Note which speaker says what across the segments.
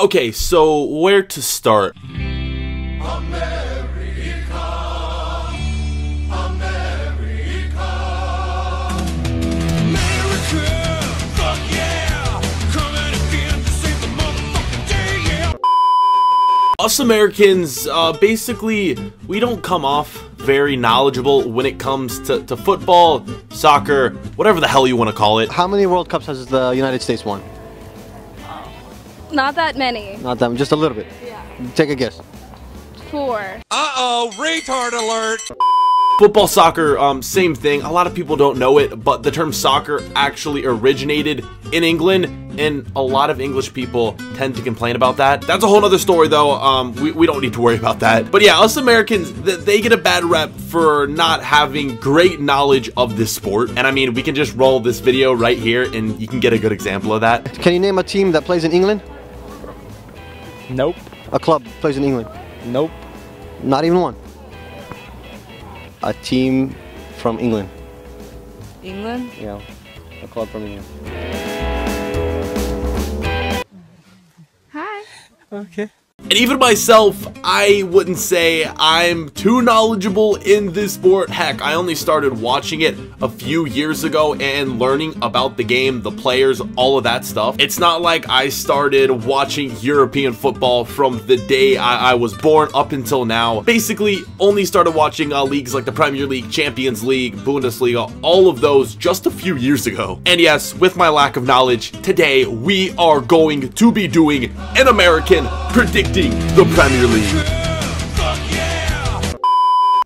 Speaker 1: Okay, so where to start? Us Americans, basically, we don't come off very knowledgeable when it comes to football, soccer, whatever the hell you want to call it.
Speaker 2: How many World Cups has the United States won?
Speaker 3: Not that many.
Speaker 2: Not that, just a little bit.
Speaker 3: Yeah.
Speaker 2: Take a guess.
Speaker 3: 4.
Speaker 4: Uh-oh, retard alert!
Speaker 1: Football, soccer, same thing. A lot of people don't know it, but the term soccer actually originated in England, and a lot of English people tend to complain about that. That's a whole other story, though. We don't need to worry about that. But yeah, us Americans, they get a bad rep for not having great knowledge of this sport. And I mean, we can just roll this video right here, and you can get a good example of that.
Speaker 2: Can you name a team that plays in England?
Speaker 5: Nope.
Speaker 2: A club plays in England?
Speaker 5: Nope.
Speaker 2: Not even one. A team from England.
Speaker 3: England?
Speaker 2: Yeah, a club from England.
Speaker 3: Hi.
Speaker 5: Okay.
Speaker 1: And even myself, I wouldn't say I'm too knowledgeable in this sport. Heck, I only started watching it a few years ago and learning about the game, the players, all of that stuff. It's not like I started watching European football from the day I was born up until now. Basically, only started watching leagues like the Premier League, Champions League, Bundesliga, all of those just a few years ago. And yes, with my lack of knowledge, today we are going to be doing an American predicting the Premier League.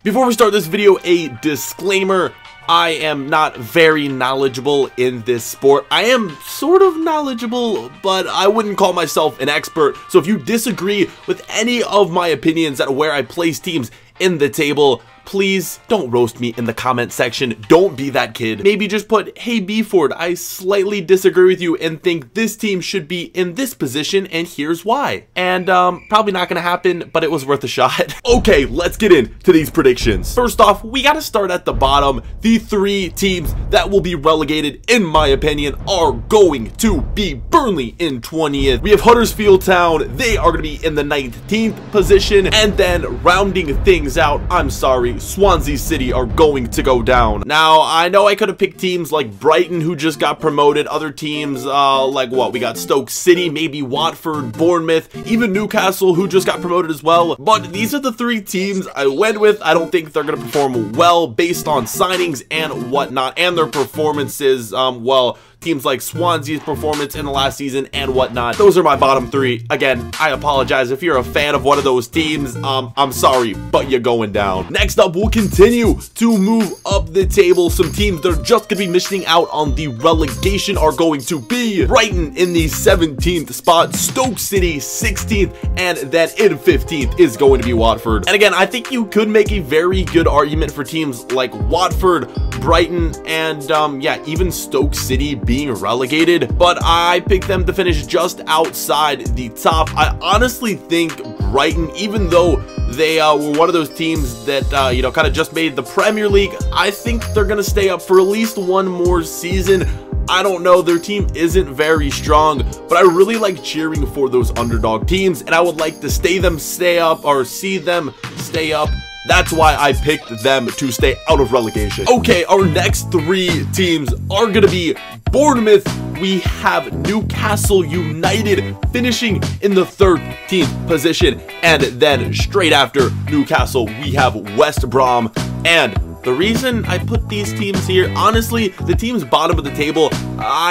Speaker 1: Before we start this video, a disclaimer. I am not very knowledgeable in this sport. I am sort of knowledgeable, but I wouldn't call myself an expert. So if you disagree with any of my opinions at where I place teams in the table, please don't roast me in the comment section. Don't be that kid. Maybe just put, hey Bford, I slightly disagree with you and think this team should be in this position and here's why. And probably not gonna happen, but it was worth a shot. Okay, let's get into these predictions. First off, we gotta start at the bottom. The 3 teams that will be relegated, in my opinion, are going to be Burnley in 20th. We have Huddersfield Town. They are gonna be in the 19th position. And then rounding things out, I'm sorry, Swansea City are going to go down. Now, I know I could have picked teams like Brighton, who just got promoted, other teams like what? We got Stoke City, maybe Watford, Bournemouth, even Newcastle, who just got promoted as well. But these are the 3 teams I went with. I don't think they're going to perform well based on signings and whatnot, and their performances, well, teams like Swansea's performance in the last season and whatnot. Those are my bottom 3. Again, I apologize if you're a fan of one of those teams. I'm sorry, but you're going down. Next up, we'll continue to move up the table. Some teams that are just gonna be missing out on the relegation are going to be Brighton in the 17th spot, Stoke City 16th, and then in 15th is going to be Watford. And again, I think you could make a very good argument for teams like Watford, Brighton, and yeah, even Stoke City being relegated, but I picked them to finish just outside the top. I honestly think Brighton, even though they were one of those teams that, you know, kind of just made the Premier League, I think they're going to stay up for at least one more season. I don't know, their team isn't very strong, but I really like cheering for those underdog teams, and I would like to see them stay up. That's why I picked them to stay out of relegation. Okay, our next 3 teams are going to be Bournemouth. We have Newcastle United finishing in the 13th position. And then straight after Newcastle, we have West Brom. And the reason I put these teams here, honestly, the teams bottom of the table,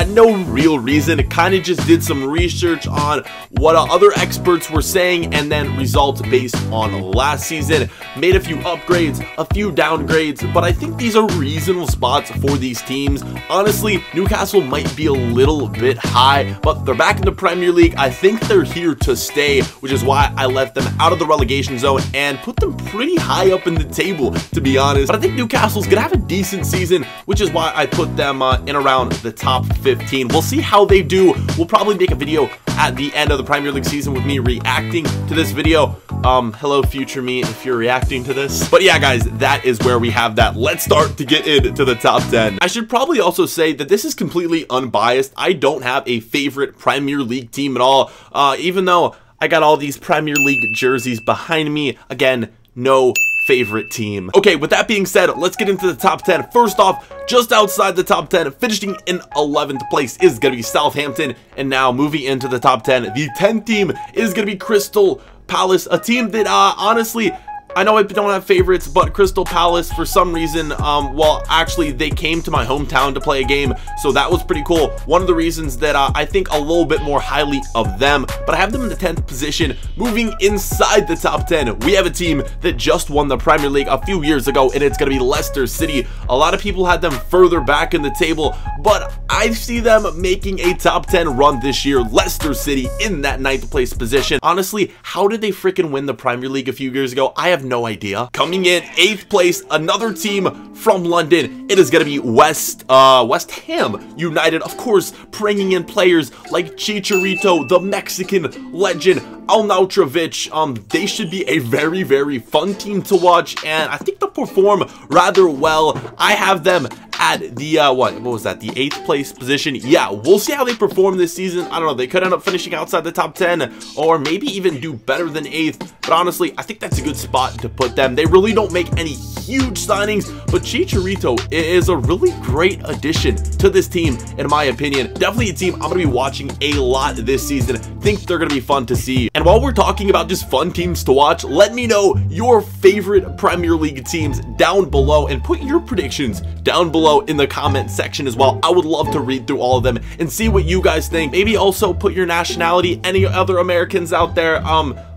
Speaker 1: no real reason. It kind of just did some research on what other experts were saying and then results based on last season. Made a few upgrades, a few downgrades, but I think these are reasonable spots for these teams. Honestly, Newcastle might be a little bit high, but they're back in the Premier League. I think they're here to stay, which is why I left them out of the relegation zone and put them pretty high up in the table, to be honest. But I think Newcastle's gonna have a decent season, which is why I put them in around the top 15. We'll see how they do. We'll probably make a video at the end of the Premier League season with me reacting to this video. Hello future me if you're reacting to this. But yeah, guys, that is where we have that. Let's start to get into the top 10. I should probably also say that this is completely unbiased. I don't have a favorite Premier League team at all, even though I got all these Premier League jerseys behind me. Again, no favorite team. Okay, with that being said, let's get into the top 10. First off, just outside the top 10, finishing in 11th place is going to be Southampton. And now moving into the top 10, the 10th team is going to be Crystal Palace, a team that honestly, I know I don't have favorites, but Crystal Palace, for some reason, well, actually, they came to my hometown to play a game, so that was pretty cool. One of the reasons that I think a little bit more highly of them, but I have them in the 10th position. Moving inside the top 10, we have a team that just won the Premier League a few years ago, and it's going to be Leicester City. A lot of people had them further back in the table, but I see them making a top 10 run this year. Leicester City in that 9th place position. Honestly, how did they freaking win the Premier League a few years ago? I have no idea. Coming in 8th place, another team from London. It is going to be West Ham United, of course, bringing in players like Chicharito, the Mexican legend, Arnautovic. They should be a very, very fun team to watch, and I think they'll perform rather well. I have them at the what was that, the 8th place position. Yeah, we'll see how they perform this season. I don't know, they could end up finishing outside the top 10 or maybe even do better than 8th, but honestly, I think that's a good spot to put them. They really don't make any huge signings, but Chicharito is a really great addition to this team, in my opinion. Definitely a team I'm going to be watching a lot this season. Think they're going to be fun to see. And while we're talking about just fun teams to watch, let me know your favorite Premier League teams down below and put your predictions down below in the comment section as well. I would love to read through all of them and see what you guys think. Maybe also put your nationality, any other Americans out there.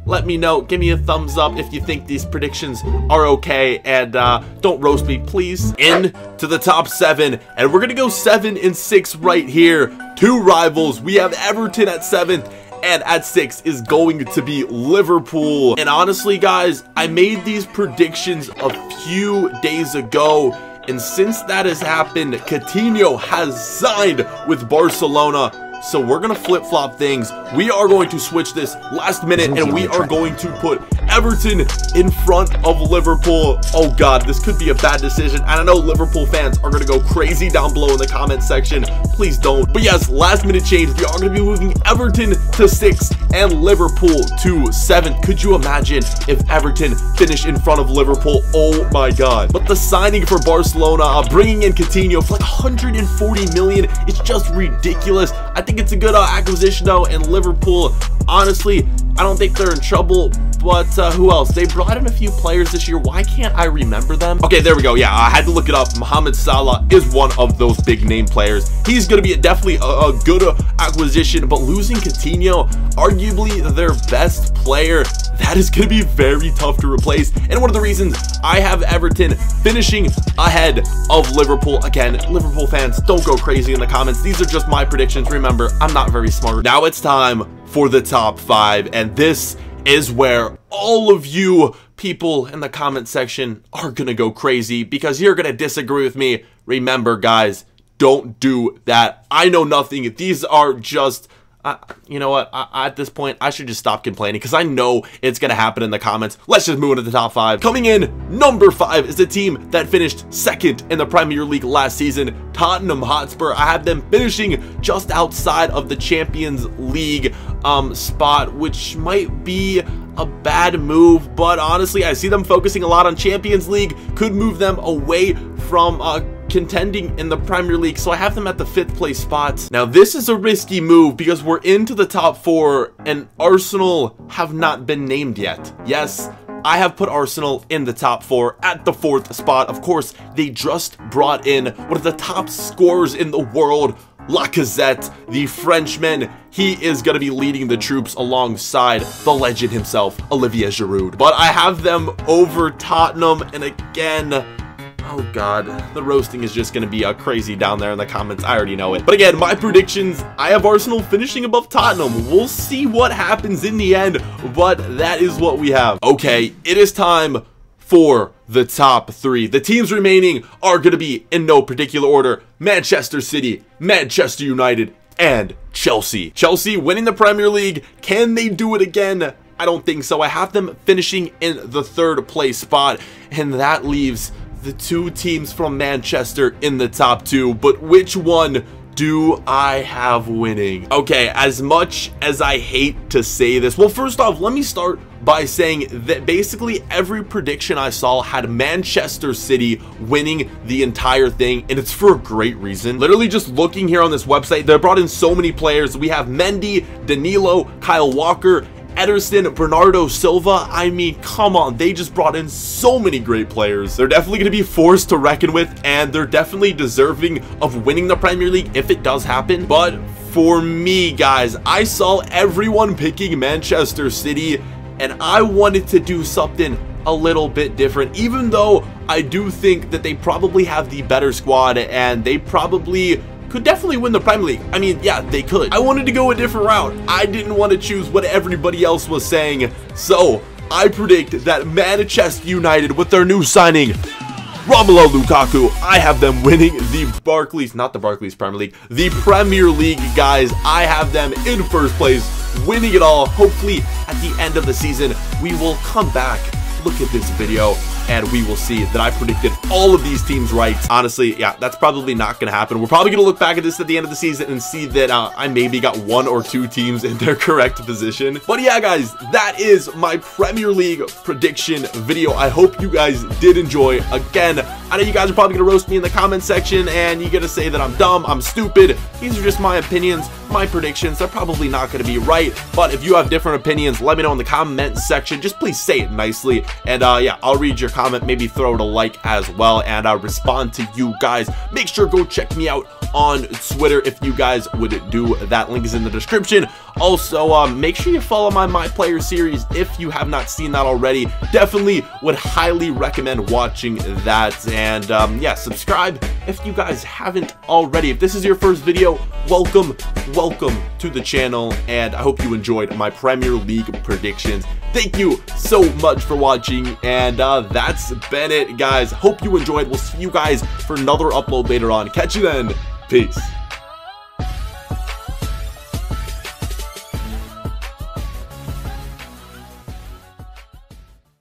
Speaker 1: Let me know. Give me a thumbs up if you think these predictions are okay, and don't roast me, please. In to the top 7, and we're gonna go 7 and 6 right here. Two rivals. We have Everton at 7th, and at 6 is going to be Liverpool. And honestly, guys, I made these predictions a few days ago, and since that has happened, Coutinho has signed with Barcelona. So we're going to flip-flop things. We are going to switch this last minute, and we are going to put Everton in front of Liverpool. Oh God, this could be a bad decision. And I know Liverpool fans are going to go crazy down below in the comment section. Please don't. But yes, last minute change. We are going to be moving Everton to 6th and Liverpool to 7th. Could you imagine if Everton finished in front of Liverpool? Oh my God. But the signing for Barcelona, bringing in Coutinho for like 140 million, it's just ridiculous. I think it's a good acquisition though, and Liverpool, honestly, I don't think they're in trouble. But who else? They brought in a few players this year. Why can't I remember them? Okay, there we go. Yeah, I had to look it up. Mohamed Salah is one of those big name players. He's going to be definitely a good acquisition, but losing Coutinho, arguably their best player, that is going to be very tough to replace. And one of the reasons I have Everton finishing ahead of Liverpool. Again, Liverpool fans, don't go crazy in the comments. These are just my predictions. Remember, I'm not very smart. Now it's time for the top 5, and this is where all of you people in the comment section are gonna go crazy because you're gonna disagree with me. Remember, guys, don't do that. I know nothing. These are just you know what, at this point I should just stop complaining because I know it's gonna happen in the comments. Let's just move into the top 5. Coming in number 5 is a team that finished 2nd in the Premier League last season, Tottenham Hotspur. I have them finishing just outside of the Champions League spot, which might be a bad move, but honestly I see them focusing a lot on Champions League. Could move them away from contending in the Premier League, so I have them at the 5th place spot. Now this is a risky move because we're into the top 4 and Arsenal have not been named yet. Yes, I have put Arsenal in the top 4 at the 4th spot. Of course, they just brought in one of the top scorers in the world, Lacazette, the Frenchman. He is going to be leading the troops alongside the legend himself, Olivier Giroud. But I have them over Tottenham, and again, oh God, the roasting is just going to be crazy down there in the comments. I already know it. But again, my predictions, I have Arsenal finishing above Tottenham. We'll see what happens in the end, but that is what we have. Okay, it is time for the top 3. The teams remaining are going to be in no particular order: Manchester City, Manchester United, and Chelsea. Chelsea winning the Premier League. Can they do it again? I don't think so. I have them finishing in the 3rd place spot, and that leaves the 2 teams from Manchester in the top 2. But which one do I have winning? Okay, as much as I hate to say this, well, first off, let me start by saying that basically every prediction I saw had Manchester City winning the entire thing, and it's for a great reason. Literally just looking here on this website, they brought in so many players. We have Mendy, Danilo, Kyle Walker, Ederson, Bernardo Silva. I mean, come on, they just brought in so many great players. They're definitely going to be forced to reckon with, and they're definitely deserving of winning the Premier League if it does happen. But for me, guys, I saw everyone picking Manchester City, and I wanted to do something a little bit different, even though I do think that they probably have the better squad, and they probably could definitely win the Premier League. I mean, yeah, they could. I wanted to go a different route. I didn't want to choose what everybody else was saying. So I predict that Manchester United, with their new signing, Romelu Lukaku, I have them winning the Premier League, the Premier League, guys. I have them in 1st place, winning it all. Hopefully, at the end of the season, we will come back, look at this video, and we will see that I predicted all of these teams right. Honestly, yeah, that's probably not going to happen. We're probably going to look back at this at the end of the season and see that I maybe got 1 or 2 teams in their correct position. But yeah, guys, that is my Premier League prediction video. I hope you guys did enjoy. Again, I know you guys are probably going to roast me in the comment section, and you're going to say that I'm dumb, I'm stupid. These are just my opinions, my predictions. They're probably not going to be right, but if you have different opinions, let me know in the comment section. Just please say it nicely, and yeah, I'll read your comment, maybe throw it a like as well, and I'll respond to you guys. Make sure go check me out on Twitter if you guys would do that. Link is in the description. Also, make sure you follow my player series if you have not seen that already. Definitely would highly recommend watching that, and yeah, subscribe if you guys haven't already. If this is your first video, welcome to the channel, and I hope you enjoyed my Premier League predictions. Thank you so much for watching, and that's been it, guys. Hope you enjoyed. We'll see you guys for another upload later on. Catch you then. Peace.